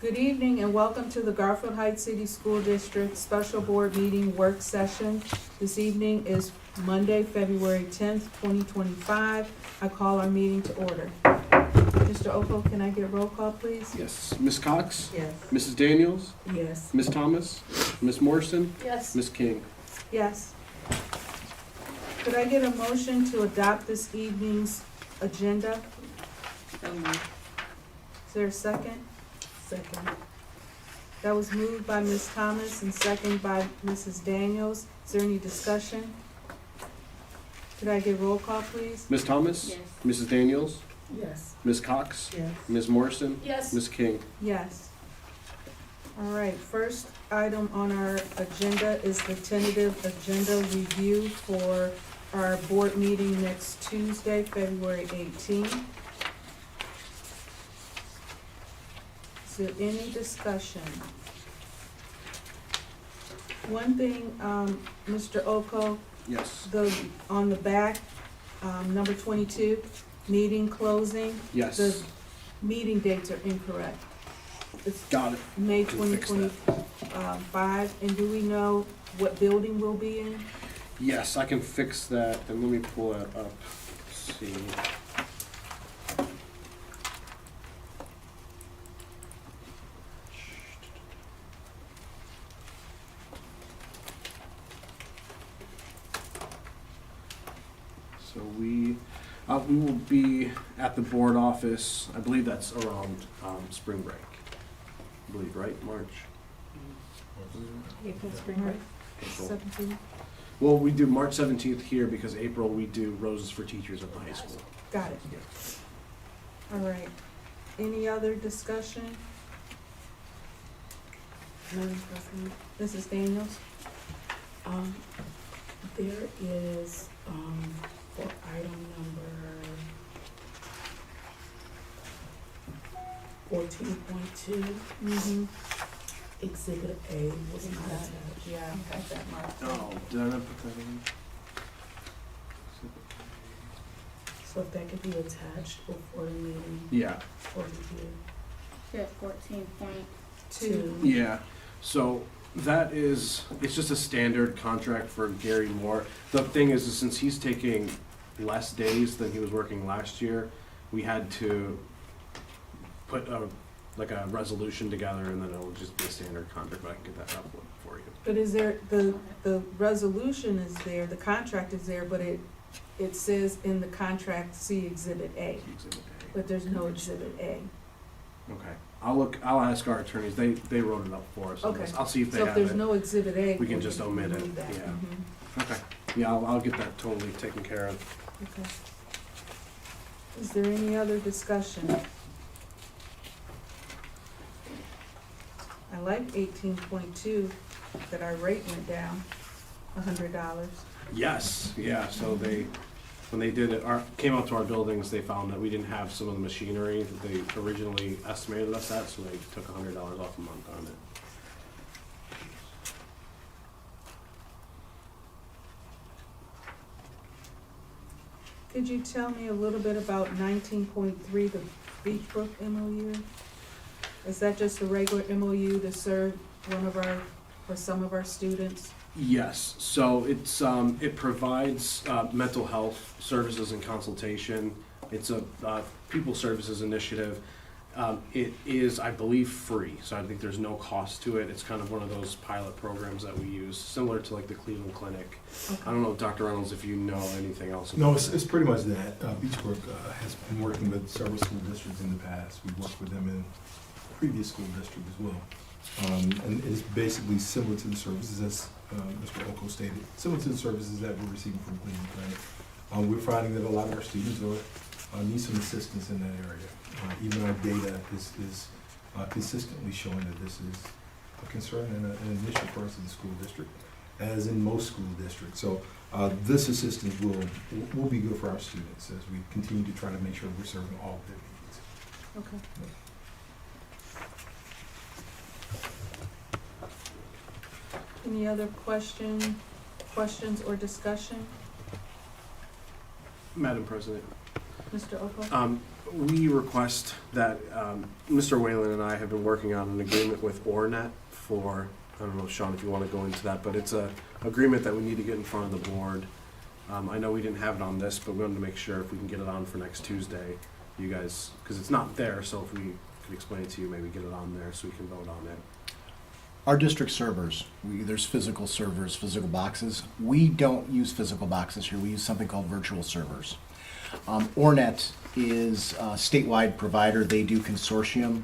Good evening and welcome to the Garfield Heights City School District Special Board Meeting Work Session. This evening is Monday, February 10th, 2025. I call our meeting to order. Mr. Oko, can I get roll call, please? Yes. Ms. Cox? Yes. Mrs. Daniels? Yes. Ms. Thomas? Ms. Morrison? Yes. Ms. King? Yes. Could I get a motion to adopt this evening's agenda? Is there a second? Second. That was moved by Ms. Thomas and second by Mrs. Daniels. Is there any discussion? Could I get roll call, please? Ms. Thomas? Yes. Mrs. Daniels? Yes. Ms. Cox? Yes. Ms. Morrison? Yes. Ms. King? Yes. All right, first item on our agenda is the tentative agenda review for our board meeting next Tuesday, February 18th. Is there any discussion? One thing, Mr. Oko, Yes. on the back, number 22, meeting closing, Yes. the meeting dates are incorrect. It's Got it. May Can fix that. 2025, and do we know what building we'll be in? Yes, I can fix that, and let me pull that up. Let's see. So we will be at the board office, I believe that's around spring break. I believe, right, March? April, spring break, April. 17th. Well, we do March 17th here because April we do Roses for Teachers at the high school. Got it. Yeah. All right. Any other discussion? Madam President. Mrs. Daniels? There is, for item number 14.2, Mm-hmm. Exhibit A was not attached. Yeah, I got that marked. Oh, did I not put that in? So if that could be attached before the meeting Yeah, for review. You're at 14.2. Two. yeah. So that is, it's just a standard contract for Gary Moore. The thing is since he's taking less days than he was working last year, we had to put a resolution together and then it'll just be a standard contract, but I can get that up for you. But is there, the resolution is there, the contract is there, but it says in the contract, see Exhibit A, Exhibit A. but there's no Exhibit A. Okay, I'll ask our attorneys, they wrote it up for us on this. Okay. I'll see if they So if have there's it. no Exhibit A. We can just omit it, remove that. yeah. Mhm. Okay, yeah, I'll get that totally taken care of. Okay. Is there any other discussion? I like 18.2, that our rate went down $100. Yes, yeah, so when they did it, came out to our buildings, they found that we didn't have some of the machinery that they originally estimated us at, so they took $100 off a month on it. Could you tell me a little bit about 19.3, the Beechbrook MOU? Is that just a regular MOU to serve or some of our students? Yes, so it provides mental health services and consultation. It's a people services initiative. It is, I believe, free, so I think there's no cost to it. It's kind of one of those pilot programs that we use, similar to like the Cleveland Clinic. Okay. I don't know, Dr. Reynolds, if you know anything else. No, about it's pretty much that. Beechbrook has been working with several school districts in the past. We've worked with them in previous school district as well. And it's basically similar to the services, as Mr. Oko stated, similar to the services that we're receiving from Cleveland Clinic. We're finding that a lot of our students need some assistance in that area. Even our data is consistently showing that this is a concern and an issue for us in the school district, as in most school districts. So this assistance will be good for our students as we continue to try to make sure we're serving all of their needs. Okay. Any other questions or discussion? Madam President, Mr. Oko? we request that, Mr. Whalen and I have been working on an agreement with Ornet for, I don't know, Sean, if you want to go into that, but it's a agreement that we need to get in front of the board. I know we didn't have it on this, but we wanted to make sure if we can get it on for next Tuesday, you guys, because it's not there, so if we could explain it to you, maybe get it on there so we can vote on it. Our district servers, there's physical servers, physical boxes. We don't use physical boxes here. We use something called virtual servers. Ornet is a statewide provider. They do consortium.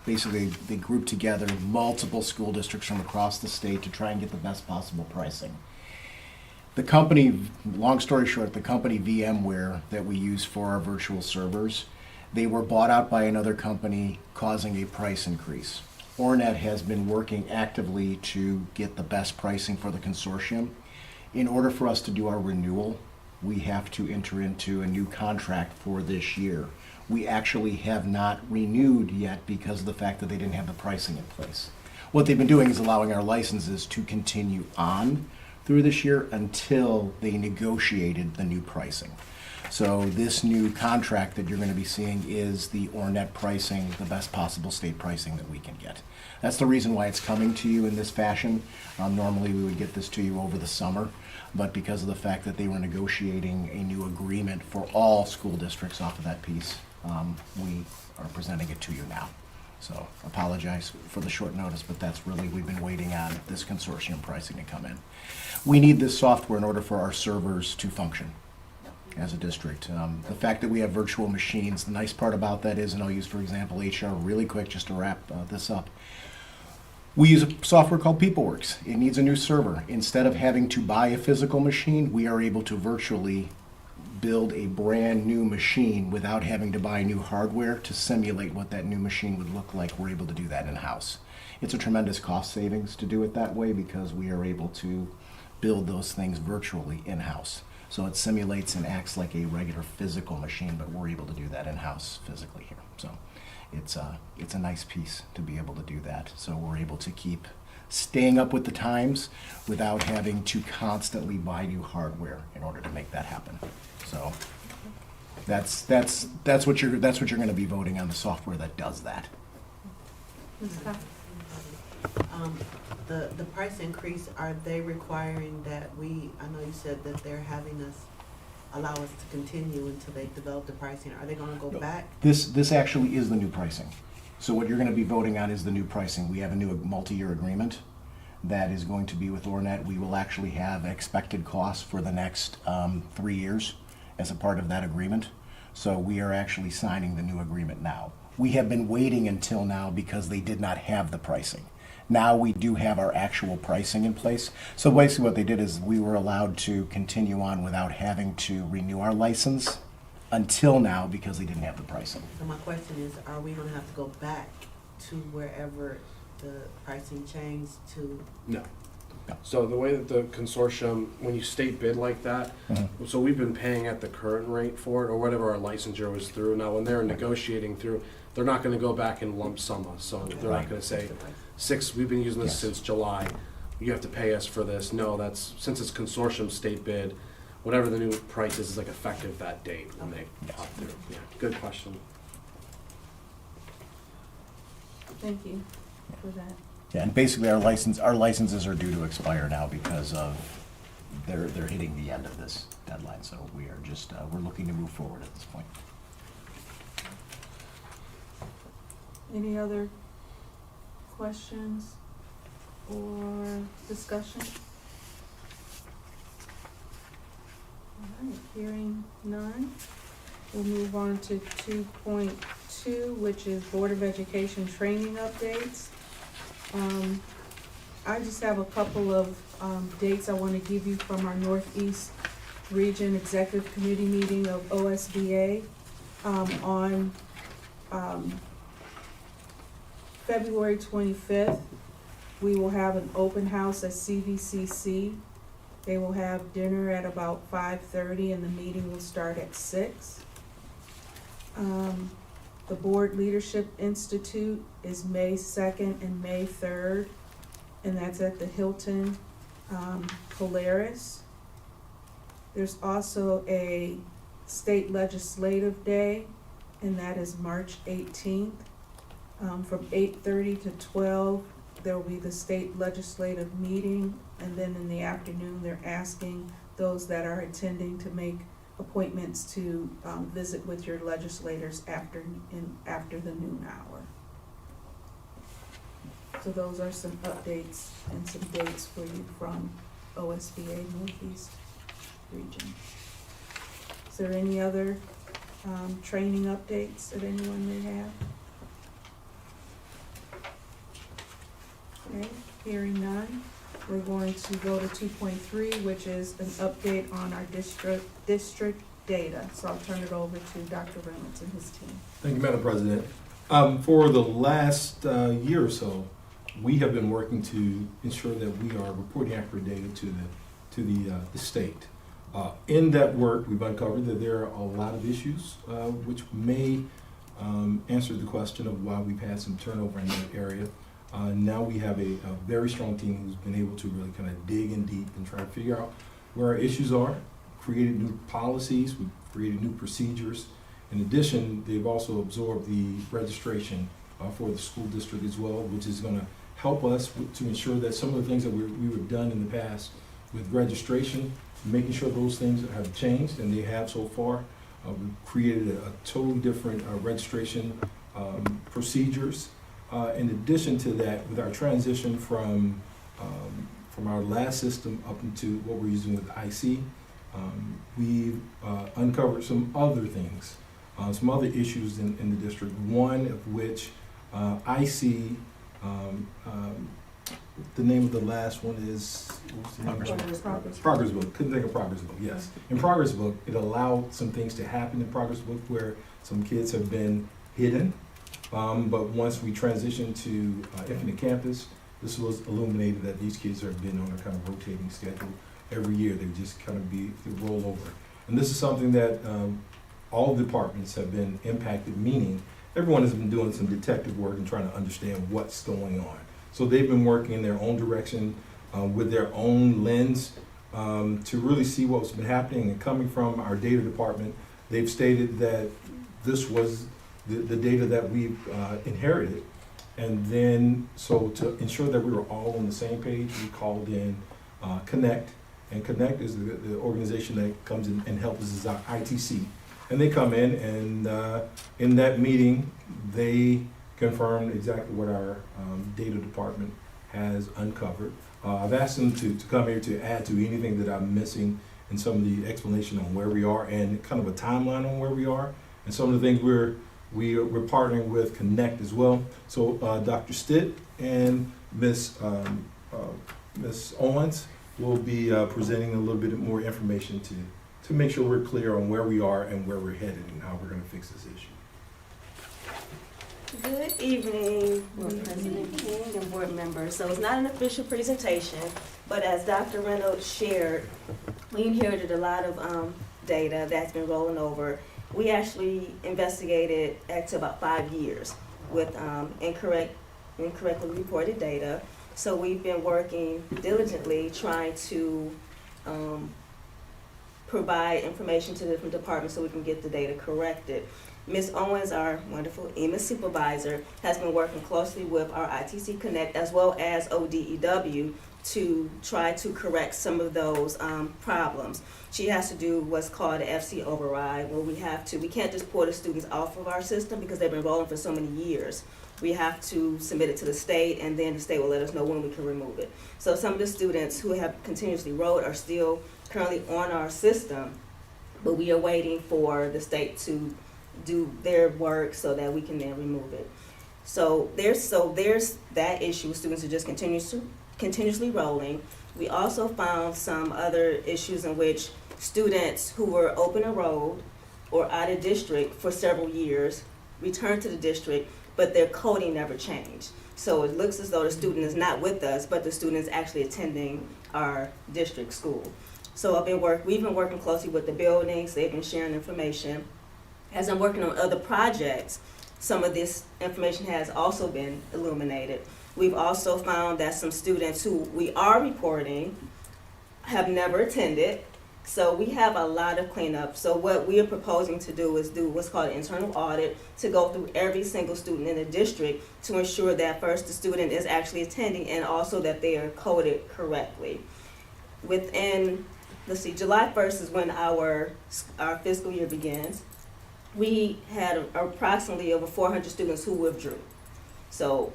Basically, they group together multiple school districts from across the state to try and get the best possible pricing. The company, long story short, the company VMware that we use for our virtual servers, they were bought out by another company, causing a price increase. Ornet has been working actively to get the best pricing for the consortium. In order for us to do our renewal, we have to enter into a new contract for this year. We actually have not renewed yet because of the fact that they didn't have the pricing in place. What they've been doing is allowing our licenses to continue on through this year until they negotiated the new pricing. So this new contract that you're going to be seeing is the Ornet pricing, the best possible state pricing that we can get. That's the reason why it's coming to you in this fashion. Normally we would get this to you over the summer, but because of the fact that they were negotiating a new agreement for all school districts off of that piece, we are presenting it to you now. So apologize for the short notice, but that's really, we've been waiting on this consortium pricing to come in. We need this software in order for our servers to function as a district. The fact that we have virtual machines, the nice part about that is, and I'll use, for example, HR really quick just to wrap this up. We use a software called PeopleWorks. It needs a new server. Instead of having to buy a physical machine, we are able to virtually build a brand new machine without having to buy new hardware to simulate what that new machine would look like. We're able to do that in-house. It's a tremendous cost savings to do it that way because we are able to build those things virtually in-house. So it simulates and acts like a regular physical machine, but we're able to do that in-house physically here. So it's a nice piece to be able to do that. So we're able to keep staying up with the times without having to constantly buy new hardware in order to make that happen. So that's what you're going to be voting on, the software that does that. Ms. Cox? The price increase, are they requiring that I know you said that they're having us, allow us to continue until they develop the pricing. Are they gonna go back? This actually is the new pricing. So what you're going to be voting on is the new pricing. We have a new multi-year agreement that is going to be with Ornet. We will actually have expected costs for the next 3 years as a part of that agreement. So we are actually signing the new agreement now. We have been waiting until now because they did not have the pricing. Now we do have our actual pricing in place. So basically what they did is we were allowed to continue on without having to renew our license until now because they didn't have the pricing. So my question is, are we gonna have to go back to wherever the pricing changed to? No. No. So the way that the consortium, when you state bid like that, so we've been paying at the current rate for it, or whatever our licensure was through. Now, when they're negotiating through, they're not gonna go back and lump sum us, so they're not gonna say, we've been using this Yes. since July, you have to pay us for this. No, that's, since it's consortium state bid, whatever the new price is like effective that date when they pop through. Yeah, good question. Thank you for that. Yeah, and basically our licenses are due to expire now because of they're hitting the end of this deadline. So we are just we're looking to move forward at this point. Any other questions or discussion? All right, hearing none, we'll move on to 2.2, which is Board of Education training updates. I just have a couple of dates I want to give you from our Northeast Region Executive Committee meeting of OSBA on February 25th. We will have an open house at CVCC. They will have dinner at about 5:30 and the meeting will start at 6. The Board Leadership Institute is May 2nd and May 3rd, and that's at the Hilton Polaris. There's also a State Legislative Day and that is March 18th. From 8:30 to 12, there will be the state legislative meeting, and then in the afternoon, they're asking those that are attending to make appointments to visit with your legislators after the noon hour. So those are some updates and some dates for you from OSBA Northeast Region. Is there any other training updates that anyone may have? Okay, hearing none, we're going to go to 2.3, which is an update on our district data. So I'll turn it over to Dr. Reynolds and his team. Thank you, Madam President. For the last year or so, we have been working to ensure that we are reporting accurate data to the state. In that work, we've uncovered that there are a lot of issues which may answer the question of why we've had some turnover in that area. Now we have a very strong team who's been able to really kind of dig in deep and try to figure out where our issues are, created new policies, we've created new procedures. In addition, they've also absorbed the registration for the school district as well, which is going to help us to ensure that some of the things that we were done in the past with registration, making sure those things have changed, and they have so far. We've created a totally different registration procedures. In addition to that, with our transition from our last system up into what we're using with IC, we've uncovered some other things, some other issues in the district, one of which IC, the name of the last one is Progress Book. Couldn't think of Progress Book, yes. In Progress Book, it allowed some things to happen in Progress Book where some kids have been hidden. But once we transitioned to Infinite Campus, this was illuminated that these kids have been on a kind of rotating schedule. Every year they just kind of they roll over. And this is something that all departments have been impacted, meaning everyone has been doing some detective work and trying to understand what's going on. So they've been working in their own direction with their own lens to really see what's been happening. And coming from our data department, they've stated that this was the data that we've inherited. And then, so to ensure that we were all on the same page, we called in Connect. And Connect is the organization that comes in and helps us, is our ITC. And they come in, and in that meeting, they confirmed exactly what our data department has uncovered. I've asked them to come here to add to anything that I'm missing in some of the explanation on where we are and kind of a timeline on where we are. And some of the things we're partnering with Connect as well. So Dr. Stitt and Miss Owens will be presenting a little bit more information to make sure we're clear on where we are and where we're headed and how we're going to fix this issue. Good evening, Board President King and board members. So it's not an official presentation, but as Dr. Reynolds shared, we inherited a lot of data that's been rolling over. We actually investigated to about 5 years with incorrectly reported data. So we've been working diligently trying to provide information to different departments so we can get the data corrected. Ms. Owens, our wonderful EMA supervisor, has been working closely with our ITC Connect as well as ODEW to try to correct some of those problems. She has to do what's called an FC override, where we can't just pull the students off of our system because they've been rolling for so many years. We have to submit it to the state, and then the state will let us know when we can remove it. So some of the students who have continuously rolled are still currently on our system, but we are waiting for the state to do their work so that we can then remove it. So there's that issue. Students are just continuously rolling. We also found some other issues in which students who were open enrolled or out of district for several years returned to the district, but their coding never changed. So it looks as though the student is not with us, but the student is actually attending our district school. So we've been working closely with the buildings. They've been sharing information. As I'm working on other projects, some of this information has also been illuminated. We've also found that some students who we are reporting have never attended. So we have a lot of cleanup. So what we are proposing to do is do what's called an internal audit, to go through every single student in the district to ensure that first the student is actually attending and also that they are coded correctly. Within, let's see, July 1st is when our fiscal year begins. We had approximately over 400 students who withdrew. So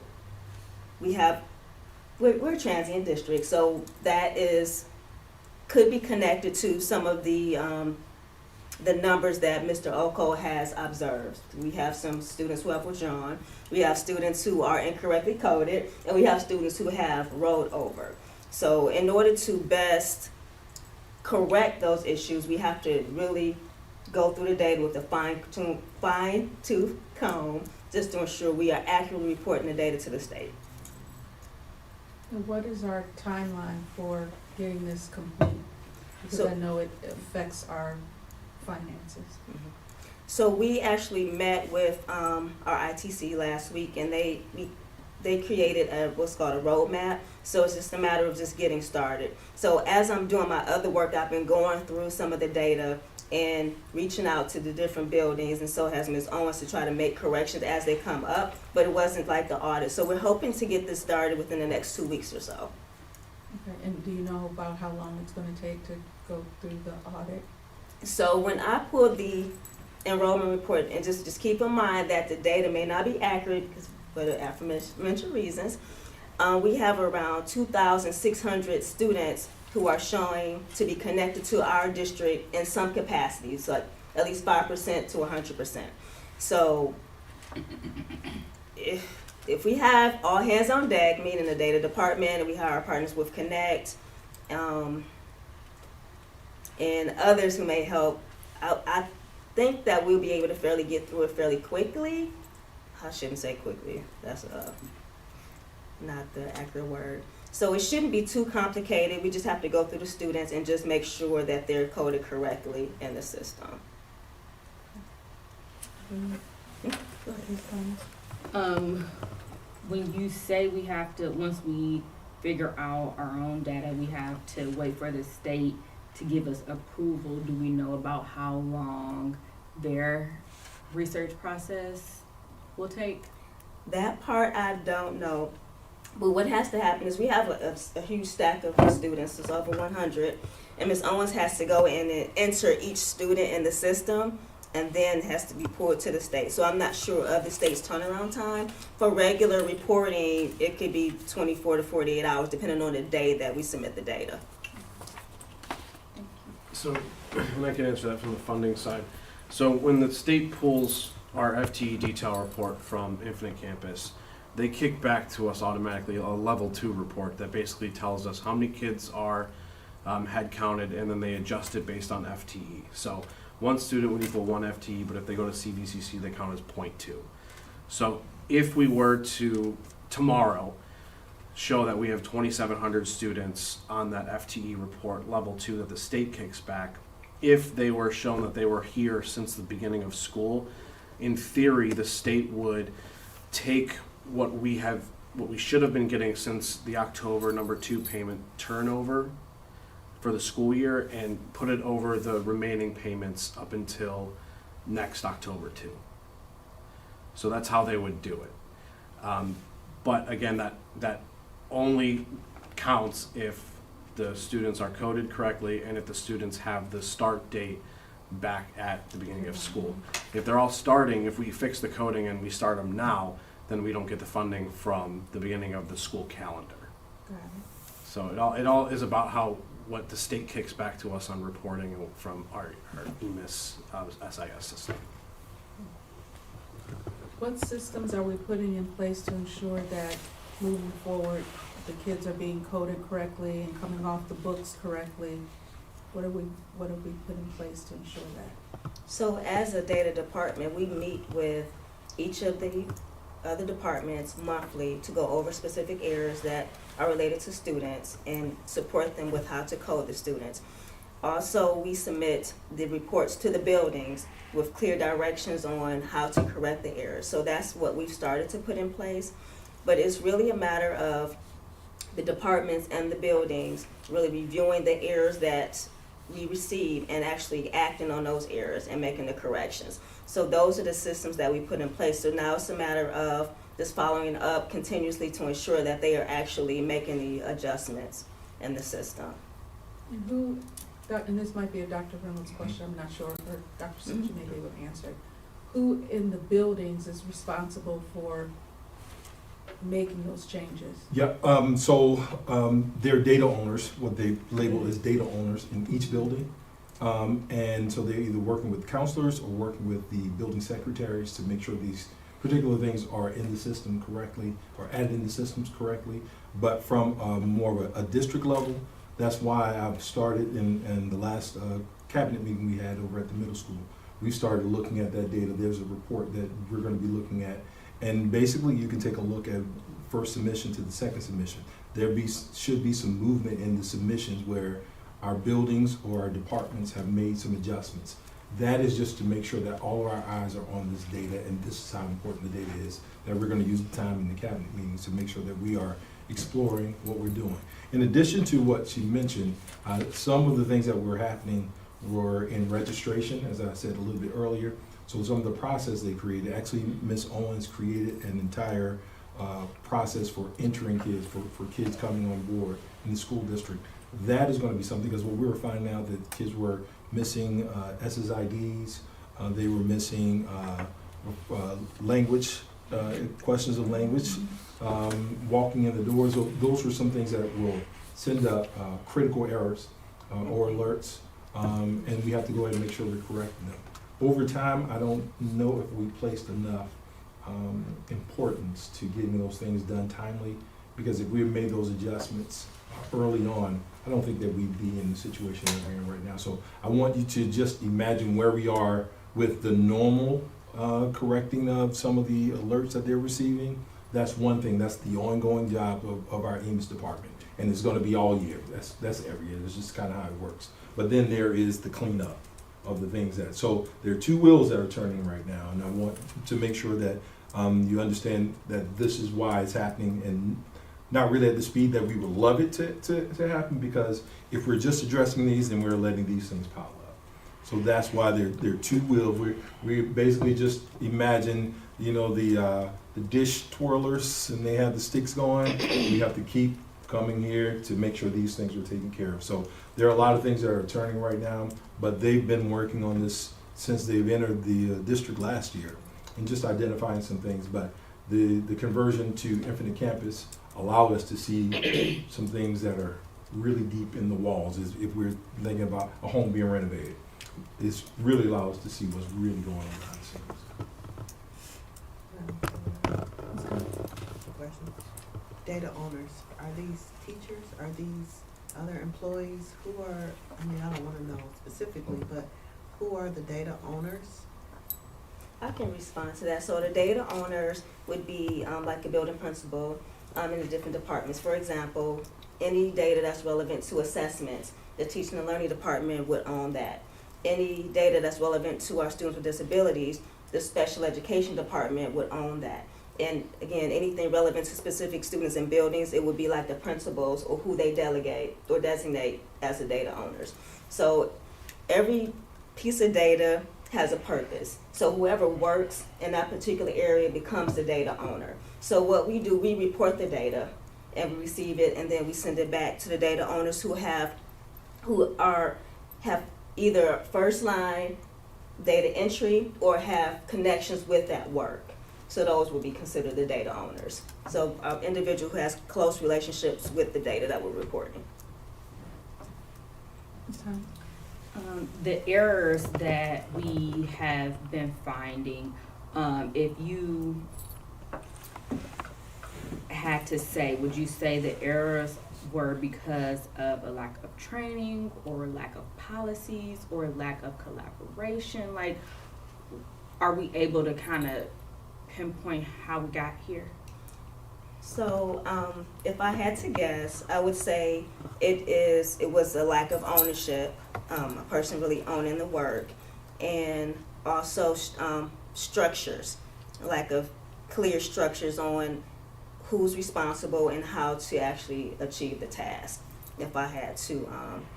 we're a transient district, so that could be connected to some of the numbers that Mr. Oko has observed. We have some students who have withdrawn, we have students who are incorrectly coded, and we have students who have rolled over. So in order to best correct those issues, we have to really go through the data with a fine-tooth comb, just to ensure we are accurately reporting the data to the state. And what is our timeline for getting this complete? Because So- I know it affects our finances. So we actually met with our ITC last week, and they created what's called a roadmap. So it's just a matter of just getting started. So as I'm doing my other work, I've been going through some of the data and reaching out to the different buildings, and so has Ms. Owens, to try to make corrections as they come up, but it wasn't like the audit. So we're hoping to get this started within the next 2 weeks or so. Okay, and do you know about how long it's gonna take to go through the audit? So when I pulled the enrollment report, and just keep in mind that the data may not be accurate because for the aforementioned reasons, we have around 2,600 students who are showing to be connected to our district in some capacity, so like at least 5% to 100%. So if we have all hands on deck, meaning the data department, and we have our partners with Connect, and others who may help, I think that we'll be able to get through it fairly quickly. I shouldn't say quickly, that's not the accurate word. So it shouldn't be too complicated. We just have to go through the students and just make sure that they're coded correctly in the system. Go ahead. When you say we have to, once we figure out our own data, we have to wait for the state to give us approval, do we know about how long their research process will take? That part I don't know. But what has to happen is we have a huge stack of students, it's over 100, and Ms. Owens has to go in and enter each student in the system, and then has to be pulled to the state. So I'm not sure of the state's turnaround time. For regular reporting, it could be 24 to 48 hours, depending on the day that we submit the data. So, and I can answer that from the funding side. So when the state pulls our FTE detail report from Infinite Campus, they kick back to us automatically a level 2 report that basically tells us how many kids are head counted, and then they adjust it based on FTE. So one student would equal 1 FTE, but if they go to CVCC, they count as 0.2. So if we were to tomorrow show that we have 2,700 students on that FTE report, level 2, that the state kicks back, if they were shown that they were here since the beginning of school, in theory, the state would take what we should have been getting since the October number 2 payment turnover for the school year and put it over the remaining payments up until next October 2. So that's how they would do it. But again, that only counts if the students are coded correctly and if the students have the start date back at the beginning of school. If they're all starting, if we fix the coding and we start them now, then we don't get the funding from the beginning of the school calendar. Got it. So it all is about what the state kicks back to us on reporting from our EMIS SIS system. What systems are we putting in place to ensure that moving forward, the kids are being coded correctly and coming off the books correctly? What have we put in place to ensure that? So as a data department, we meet with each of the other departments monthly to go over specific areas that are related to students and support them with how to code the students. Also, we submit the reports to the buildings with clear directions on how to correct the errors. So that's what we've started to put in place. But it's really a matter of the departments and the buildings really reviewing the errors that we receive and actually acting on those errors and making the corrections. So those are the systems that we put in place. So now it's a matter of just following up continuously to ensure that they are actually making the adjustments in the system. And who, and this might be a Dr. Reynolds question, I'm not sure, or Dr. Such may be able to answer it. Who in the buildings is responsible for making those changes? Yeah, they're data owners, what they label as data owners in each building. And so they're either working with counselors or working with the building secretaries to make sure these particular things are in the system correctly or added in the systems correctly. But from more of a district level, that's why I've started in the last cabinet meeting we had over at the middle school. We started looking at that data. There's a report that we're going to be looking at. And basically, you can take a look at first submission to the second submission. Should be some movement in the submissions where our buildings or our departments have made some adjustments. That is just to make sure that all of our eyes are on this data, and this is how important the data is, that we're going to use the time in the cabinet meetings to make sure that we are exploring what we're doing. In addition to what she mentioned, some of the things that were happening were in registration, as I said a little bit earlier. So some of the process they created, actually Ms. Owens created an entire process for entering kids, for kids coming on board in the school district. That is going to be something, because what we were finding out that kids were missing SSIDs, they were missing language, questions of language, walking in the doors. So those were some things that will send up critical errors or alerts, and we have to go ahead and make sure we're correcting them. Over time, I don't know if we placed enough importance to getting those things done timely, because if we had made those adjustments early on, I don't think that we'd be in the situation that we're in right now. So I want you to just imagine where we are with the normal correcting of some of the alerts that they're receiving. That's one thing. That's the ongoing job of our EMS department. And it's going to be all year. That's every year. That's just kind of how it works. But then there is the cleanup of the things that, so there are two wheels that are turning right now, and I want to make sure that you understand that this is why it's happening, and not really at the speed that we would love it to happen, because if we're just addressing these, then we're letting these things pile up. So that's why they're two wheels. We basically just imagine, the dish twirlers, and they have the sticks going. We have to keep coming here to make sure these things are taken care of. So there are a lot of things that are turning right now, but they've been working on this since they've entered the district last year, and just identifying some things. But the conversion to Infinite Campus allowed us to see some things that are really deep in the walls. If we're thinking about a home being renovated, it's really allowed us to see what's really going on behind the scenes. Question. Data owners, are these teachers, are these other employees? Who are, I don't want to know specifically, but who are the data owners? I can respond to that. So the data owners would be like a building principal in the different departments. For example, any data that's relevant to assessments, the teaching and learning department would own that. Any data that's relevant to our students with disabilities, the special education department would own that. And again, anything relevant to specific students and buildings, it would be like the principals or who they delegate or designate as the data owners. So every piece of data has a purpose. So whoever works in that particular area becomes the data owner. So what we do, we report the data and we receive it, and then we send it back to the data owners who have either first line data entry or have connections with that work. So those would be considered the data owners. So an individual who has close relationships with the data that we're reporting. The errors that we have been finding, if you had to say, would you say the errors were because of a lack of training or lack of policies or lack of collaboration? Like, are we able to kind of pinpoint how we got here? So if I had to guess, I would say it was a lack of ownership, a person really owning the work, and also structures, lack of clear structures on who's responsible and how to actually achieve the task. if I had to,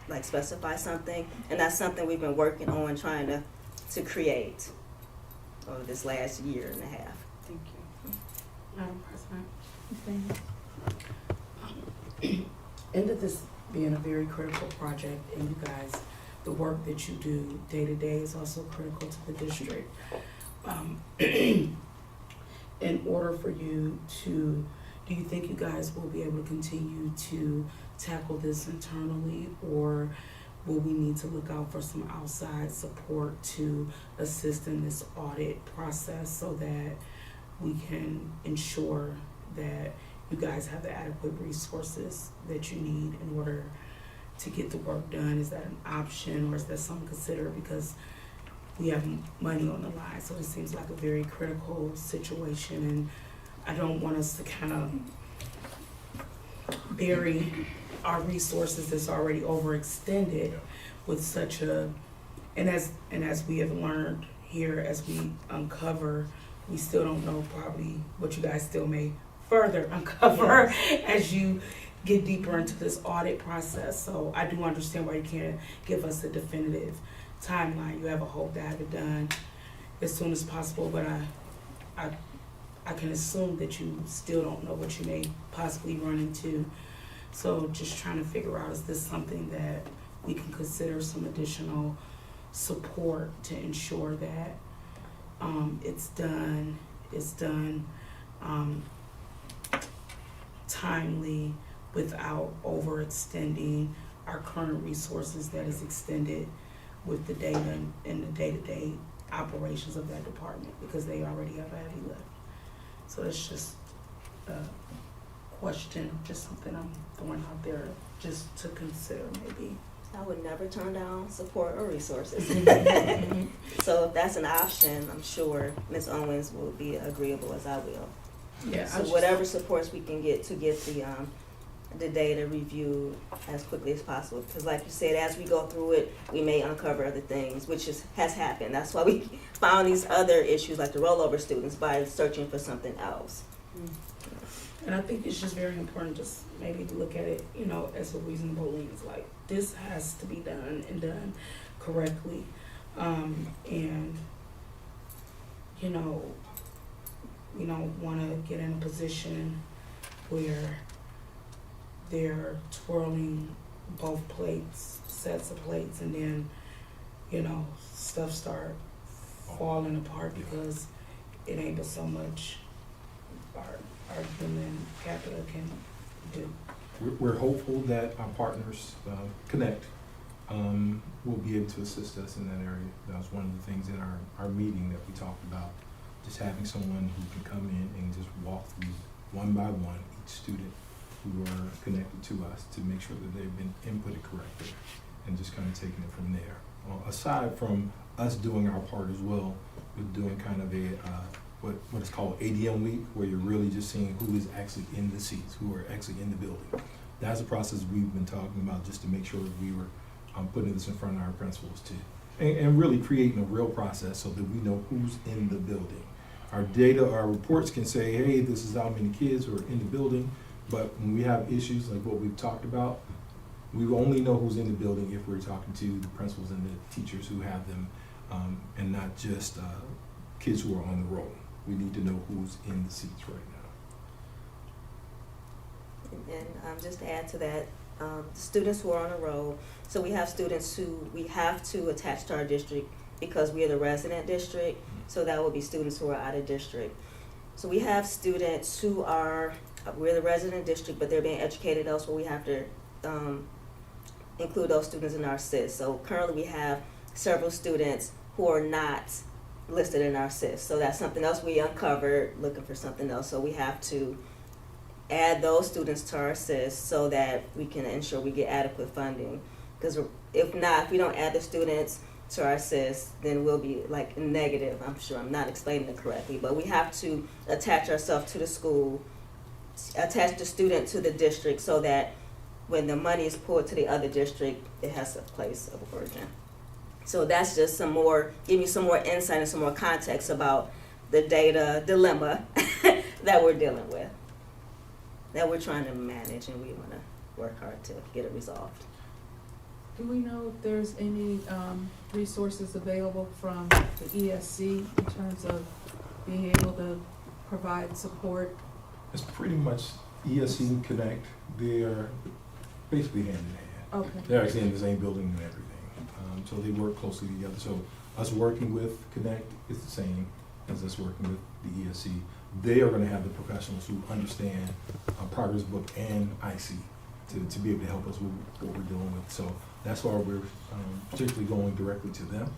like specify something. And that's something we've been working on trying to create over this last year and a half. Thank you. Madam President, into this being a very critical project, and you guys, the work that you do day to day is also critical to the district. In order for you to, do you think you guys will be able to continue to tackle this internally, or will we need to look out for some outside support to assist in this audit process so that we can ensure that you guys have the adequate resources that you need in order to get the work done? Is that an option, or is that something considered? Because we have money on the line, so it seems like a very critical situation, and I don't want us to kind of bury our resources that's already overextended with such a, and as we have learned here, as we uncover, we still don't know probably what you guys still may further uncover as you get deeper into this audit process. So I do understand why you can't give us a definitive timeline. You have a hope to have it done as soon as possible, but I can assume that you still don't know what you may possibly run into. So just trying to figure out, is this something that we can consider some additional support to ensure that it's done timely without overextending our current resources that is extended with the data and the day-to-day operations of that department, because they already have a heavy lift. So it's just a question, just something I'm throwing out there just to consider maybe. I would never turn down support or resources. So if that's an option, I'm sure Ms. Owens will be agreeable as I will. Yeah. So whatever supports we can get to get the data reviewed as quickly as possible. Because like you said, as we go through it, we may uncover other things, which has happened. That's why we found these other issues like the rollover students by searching for something else. And I think it's just very important just maybe to look at it, you know, as a reasonable means. Like, this has to be done and done correctly. And, you know, we don't want to get in a position where they're twirling both sets of plates, and then, you know, stuff start falling apart because it ain't but so much our human capital can do. We're hopeful that our partners, Connect, will be able to assist us in that area. That was one of the things in our meeting that we talked about, just having someone who can come in and just walk through one by one each student who are connected to us to make sure that they've been inputted correctly, and just kind of taking it from there. Aside from us doing our part as well, with doing kind of a what is called ADM week, where you're really just seeing who is actually in the seats, who are actually in the building. That's a process we've been talking about, just to make sure that we were putting this in front of our principals too, and really creating a real process so that we know who's in the building. Our data, our reports can say, hey, this is how many kids are in the building, but when we have issues like what we've talked about, we only know who's in the building if we're talking to the principals and the teachers who have them, and not just kids who are on the roll. We need to know who's in the seats right now. And just to add to that, students who are on a roll, so we have students who we have to attach to our district because we are the resident district, so that would be students who are out of district. So we have students who we're the resident district, but they're being educated elsewhere. We have to include those students in our SIS. So currently we have several students who are not listed in our SIS. So that's something else we uncovered, looking for something else. So we have to add those students to our SIS so that we can ensure we get adequate funding. Because if not, if we don't add the students to our SIS, then we'll be like negative. I'm sure I'm not explaining it correctly, but we have to attach ourselves to the school, attach the student to the district, so that when the money is pulled to the other district, it has a place of origin. So that's just give you some more insight and some more context about the data dilemma that we're dealing with, that we're trying to manage, and we want to work hard to get it resolved. Do we know if there's any resources available from the ESC in terms of being able to provide support? It's pretty much ESC and Connect, they are basically hand in hand. Okay. They're actually in the same building and everything. So they work closely together. So us working with Connect is the same as us working with the ESC. They are gonna have the professionals who understand Progress Book and IC to be able to help us with what we're dealing with. So that's why we're particularly going directly to them,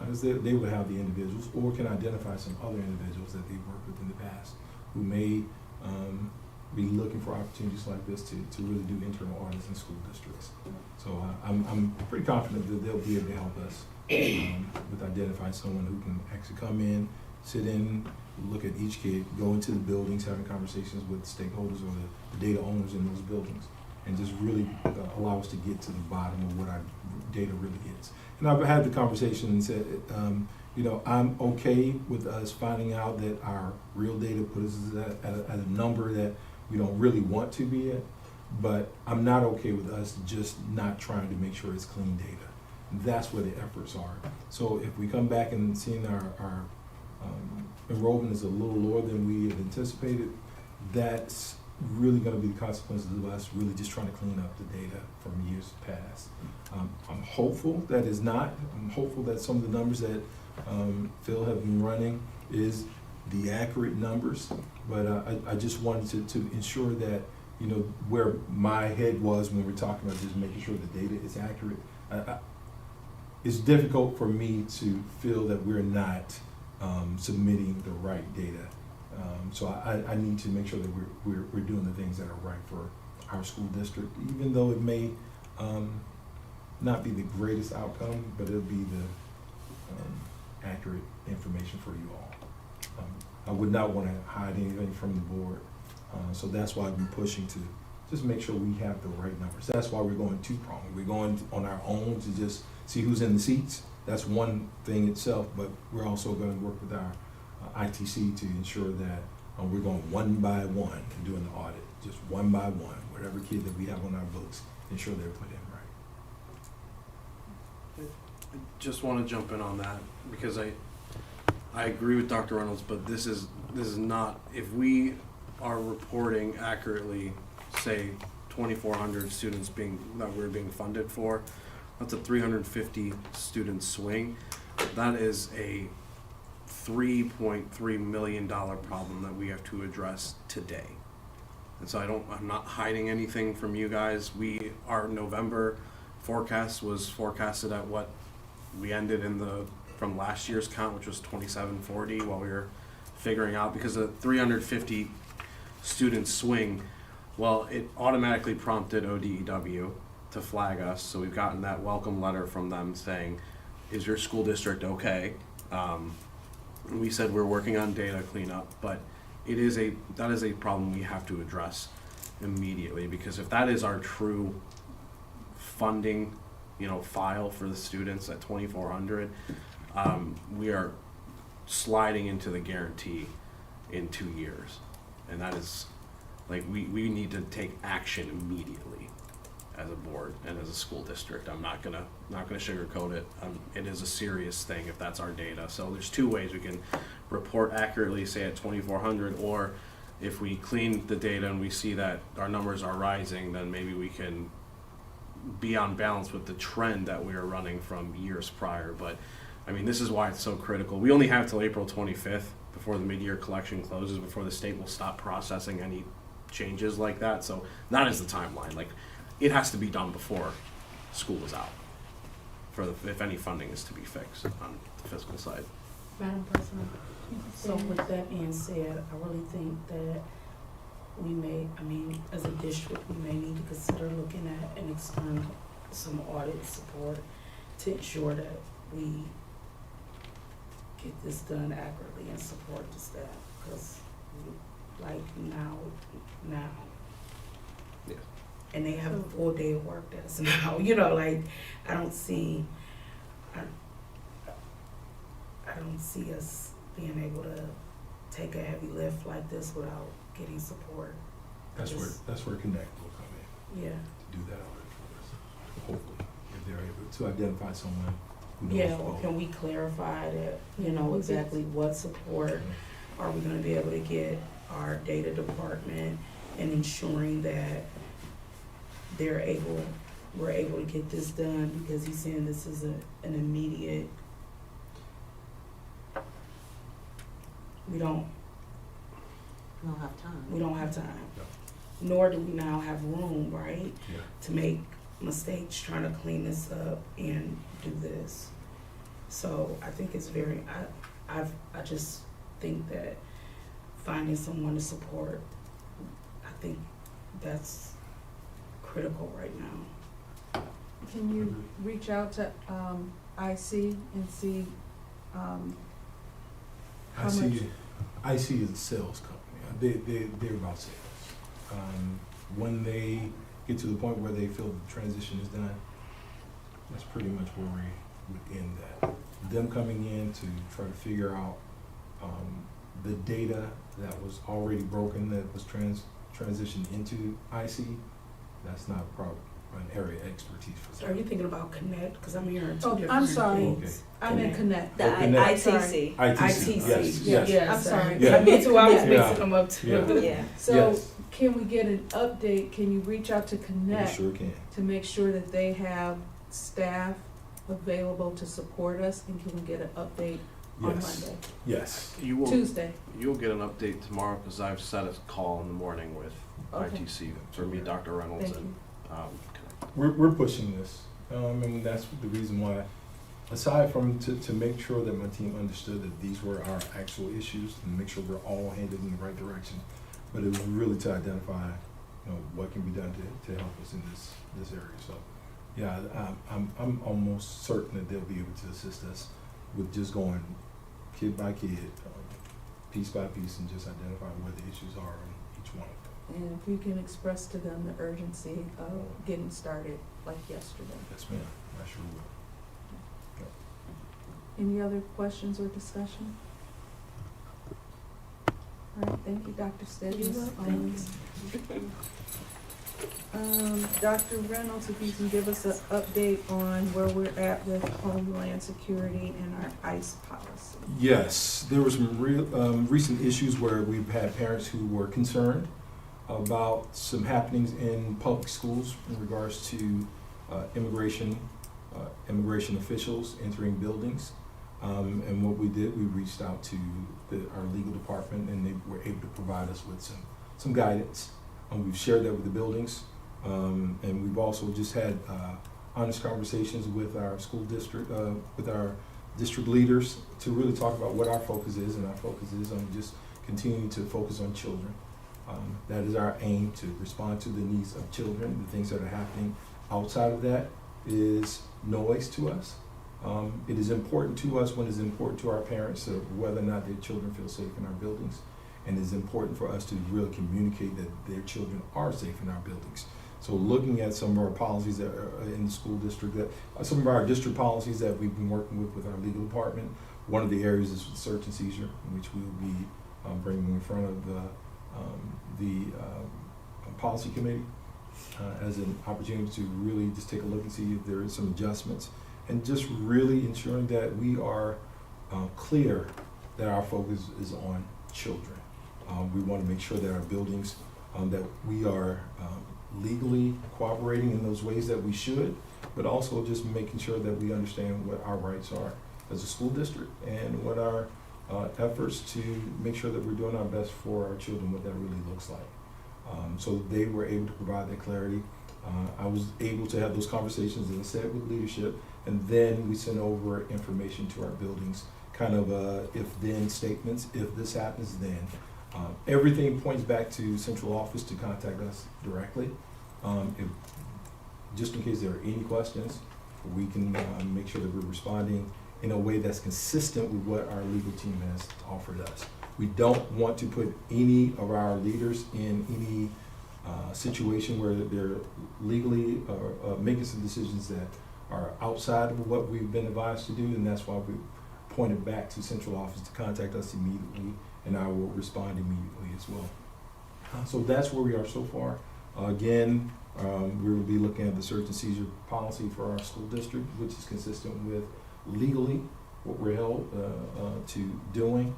as they will have the individuals, or can identify some other individuals that they've worked with in the past who may be looking for opportunities like this to really do internal audits in school districts. So I'm pretty confident that they'll be able to help us with identifying someone who can actually come in, sit in, look at each kid, go into the buildings, having conversations with stakeholders or the data owners in those buildings, and just really allow us to get to the bottom of what our data really is. And I've had the conversation and said, you know, I'm okay with us finding out that our real data puts us at a number that we don't really want to be at, but I'm not okay with us just not trying to make sure it's clean data. That's where the efforts are. So if we come back and seeing our enrollment is a little lower than we had anticipated, that's really going to be the consequences of us really just trying to clean up the data from years past. I'm hopeful that is not. I'm hopeful that some of the numbers that Phil have been running is the accurate numbers, but I just wanted to ensure that, you know, where my head was when we're talking about just making sure the data is accurate. It's difficult for me to feel that we're not submitting the right data. So I need to make sure that we're doing the things that are right for our school district, even though it may not be the greatest outcome, but it'll be the accurate information for you all. I would not want to hide anything from the board, so that's why I've been pushing to just make sure we have the right numbers. That's why we're going two-pronged. We're going on our own to just see who's in the seats. That's one thing itself, but we're also going to work with our ITC to ensure that we're going one by one and doing the audit, just one by one, whatever kid that we have on our books, ensure they're put in right. Just want to jump in on that because I agree with Dr. Reynolds, but this is not, if we are reporting accurately, say 2,400 students that we're being funded for, that's a 350 student swing. That is a $3.3 million problem that we have to address today. And so I'm not hiding anything from you guys. Our November forecast was forecasted at what we ended from last year's count, which was 2,740, while we were figuring out, because of 350 student swing, well, it automatically prompted ODEW to flag us. So we've gotten that welcome letter from them saying, is your school district okay? We said we're working on data cleanup, but that is a problem we have to address immediately, because if that is our true funding, file for the students at 2,400, we are sliding into the guarantee in 2 years, and that is like we need to take action immediately as a board and as a school district. I'm not gonna sugarcoat it. It is a serious thing if that's our data. So there's two ways we can report accurately, say at 2,400, or if we clean the data and we see that our numbers are rising, then maybe we can be on balance with the trend that we are running from years prior. But I mean, this is why it's so critical. We only have till April 25th before the mid-year collection closes, before the state will stop processing any changes like that. So that is the timeline. Like, it has to be done before school is out, if any funding is to be fixed on the fiscal side. Madam President, so with that being said, I really think that we may, as a district, we may need to consider looking at an external, some audit support to ensure that we get this done accurately and support the staff, because like now, Yeah. and they have a full day of work that's now, I don't see us being able to take a heavy lift like this without getting support. That's where Connect will come in. Yeah. to do that audit for us, hopefully, if they're able to identify someone who knows Yeah, both. can we clarify that, you know, exactly what support are we gonna be able to get our data department and ensuring that we're able to get this done, because he's saying this is an immediate, we don't have time. Nor do we now have room, right, Yeah. to make mistakes trying to clean this up and do this. So I think it's very, I just think that finding someone to support, I think that's critical right now. Can you reach out to, IC and see, how much? IC is a sales company. They're about sales. When they get to the point where they feel the transition is done, that's pretty much where we would end that. Them coming in to try to figure out the data that was already broken, that was transitioned into IC, that's not a problem, an area of expertise for So are you thinking about Connect? Because I'm hearing two Oh, different I'm sorry. things. I'm in Connect. The Connect. ITC. ITC, yes, Yeah, yes. I'm sorry. Yeah. Me too, I was Yeah. mixing them up too. Yeah. Yeah. So Yes. can we get an update? Can you reach out to We Connect sure can. to make sure that they have staff available to support us? And can we get an update on Yes, Monday? yes. Tuesday? You'll get an update tomorrow, because I've set a call in the morning with Okay. ITC for me, Dr. Reynolds, Thank and, you. We're pushing this, and that's the reason why, aside from to make sure that my team understood that these were our actual issues and make sure we're all headed in the right direction, but it was really to identify, you know, what can be done to help us in this area. So, yeah, I'm almost certain that they'll be able to assist us with just going kid by kid, piece by piece, and just identifying where the issues are in each one of them. And if you can express to them the urgency of getting started like yesterday. Yes, ma'am. I sure will. Any other questions or discussion? All right, thank you, Dr. Stebbins. Dr. Reynolds, if you can give us an update on where we're at with Homeland Security and our ICE policy. Yes, there were some recent issues where we've had parents who were concerned about some happenings in public schools in regards to immigration officials entering buildings. And what we did, we reached out to our legal department, and they were able to provide us with some guidance. We've shared that with the buildings, and we've also just had honest conversations with our school district, with our district leaders, to really talk about what our focus is, and our focus is on just continuing to focus on children. That is our aim, to respond to the needs of children. The things that are happening outside of that is noise to us. It is important to us when it's important to our parents, whether or not their children feel safe in our buildings. And it's important for us to really communicate that their children are safe in our buildings. So looking at some of our policies that are in the school district, some of our district policies that we've been working with our legal department, one of the areas is search and seizure, which we will be bringing in front of the policy committee as an opportunity to really just take a look and see if there is some adjustments, and just really ensuring that we are clear that our focus is on children. We want to make sure that our buildings, that we are legally cooperating in those ways that we should, but also just making sure that we understand what our rights are as a school district, and what our efforts to make sure that we're doing our best for our children, what that really looks like. So they were able to provide that clarity. I was able to have those conversations, as I said, with leadership, and then we sent over information to our buildings, kind of if-then statements. If this happens, then. Everything points back to central office to contact us directly. Just in case there are any questions, we can make sure that we're responding in a way that's consistent with what our legal team has offered us. We don't want to put any of our leaders in any situation where they're legally making some decisions that are outside of what we've been advised to do, and that's why we pointed back to central office to contact us immediately, and I will respond immediately as well. So that's where we are so far. Again, We will be looking at the search and seizure policy for our school district, which is consistent with legally what we're held to doing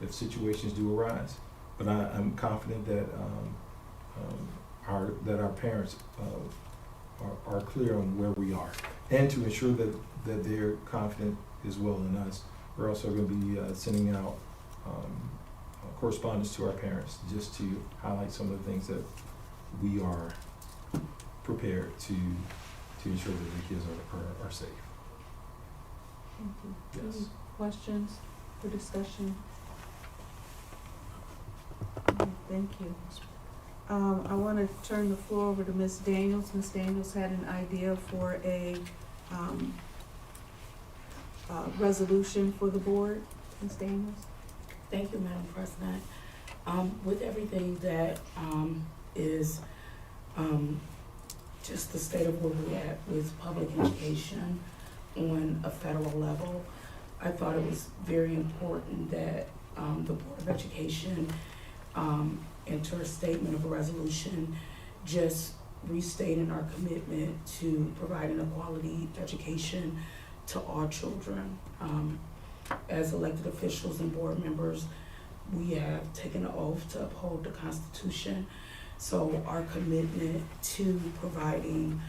if situations do arise. But I'm confident that our parents are clear on where we are, and to ensure that they're confident as well in us. We're also going to be sending out correspondence to our parents just to highlight some of the things that we are prepared to ensure that the kids are safe. Thank you. Yes. Any questions for discussion? Thank you. I want to turn the floor over to Ms. Daniels. Ms. Daniels had an idea for a resolution for the board. Ms. Daniels? Thank you, Madam President. With everything that is just the state of where we're at with public education on a federal level, I thought it was very important that the Board of Education enter a statement of a resolution just restating our commitment to providing a quality education to all children. As elected officials and board members, we have taken an oath to uphold the Constitution. So our commitment to providing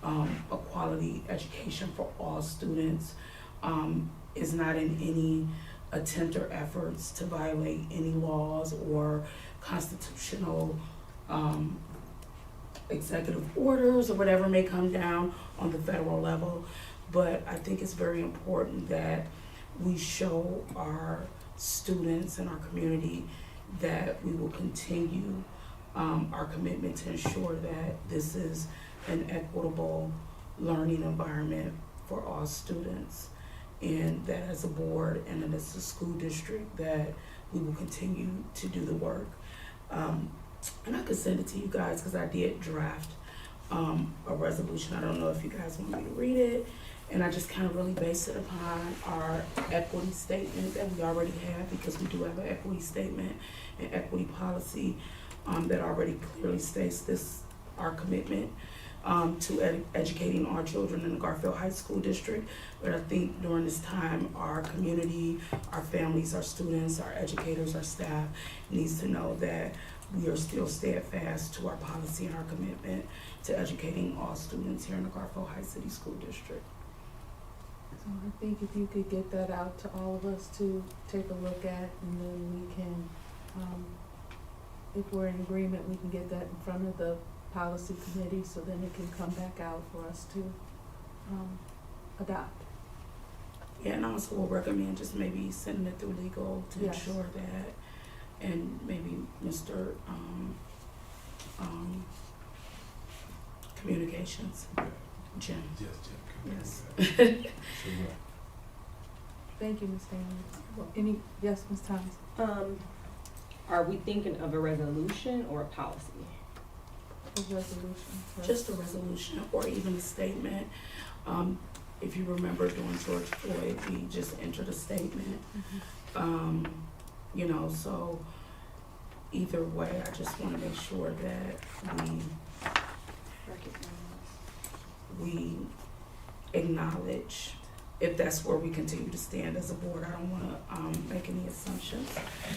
a quality education for all students is not in any attempt or efforts to violate any laws or constitutional executive orders or whatever may come down on the federal level. But I think it's very important that we show our students and our community that we will continue our commitment to ensure that this is an equitable learning environment for all students, and that as a board and then as a school district that we will continue to do the work. And I could send it to you guys because I did draft a resolution. I don't know if you guys want me to read it. And I just kind of really base it upon our equity statement that we already have, because we do have an equity statement and equity policy that already clearly states this, our commitment to educating our children in the Garfield High School District. But I think during this time, our community, our families, our students, our educators, our staff needs to know that we are still steadfast to our policy and our commitment to educating all students here in the Garfield High City School District. So I think if you could get that out to all of us to take a look at, and then we can, if we're in agreement, we can get that in front of the policy committee, so then it can come back out for us to adopt. Yeah, and also we'll recommend just maybe sending it through legal to Yes. ensure that, and maybe Mr. Communications, Jim. Yes, Jim. Yes. Sure will. Thank you, Ms. Daniels. Any, yes, Ms. Thomas? Are we thinking of a resolution or a policy? A resolution. Right. Just a resolution or even a statement. If you remember during George Floyd, we just entered a statement. Mhm. You know, so either way, I just wanna make sure that we acknowledge, if that's where we continue to stand as a board. I don't wanna make any assumptions.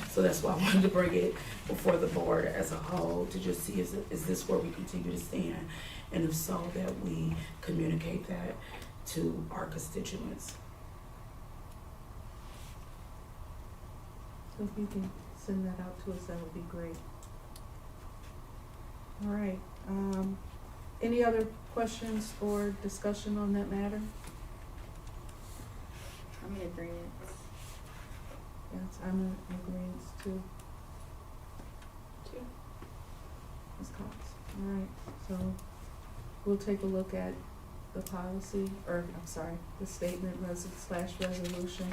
So that's why I wanted to bring it before the board as a whole, to just see, is this where we continue to stand? And if so, that we communicate that to our constituents. So if you can send that out to us, that would be great. All right, any other questions or discussion on that matter? I'm in agreement. Yes, I'm in agreement too. Ms. Cox, all right, so we'll take a look at the policy, or, I'm sorry, the statement resolution,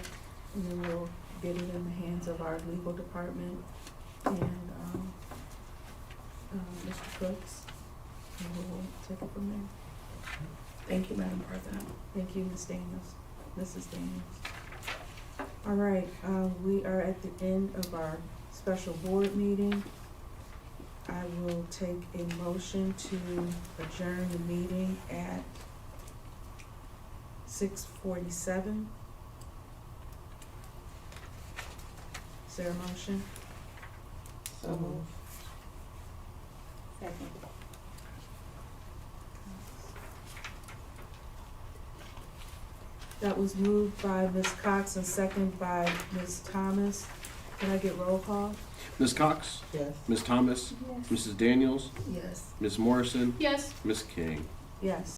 and then we'll get it in the hands of our legal department and, Mr. Cooks, and we'll take it from there. Thank you, Madam President. Thank you, Ms. Daniels, Mrs. Daniels. All right, we are at the end of our special board meeting. I will take a motion to adjourn the meeting at 6:47. Is there a motion? So moved. Second. That was moved by Ms. Cox and seconded by Ms. Thomas. Can I get roll call? Ms. Cox, Yes. Ms. Thomas, Yes. Mrs. Daniels, Yes. Ms. Morrison, Yes. Ms. King. Yes.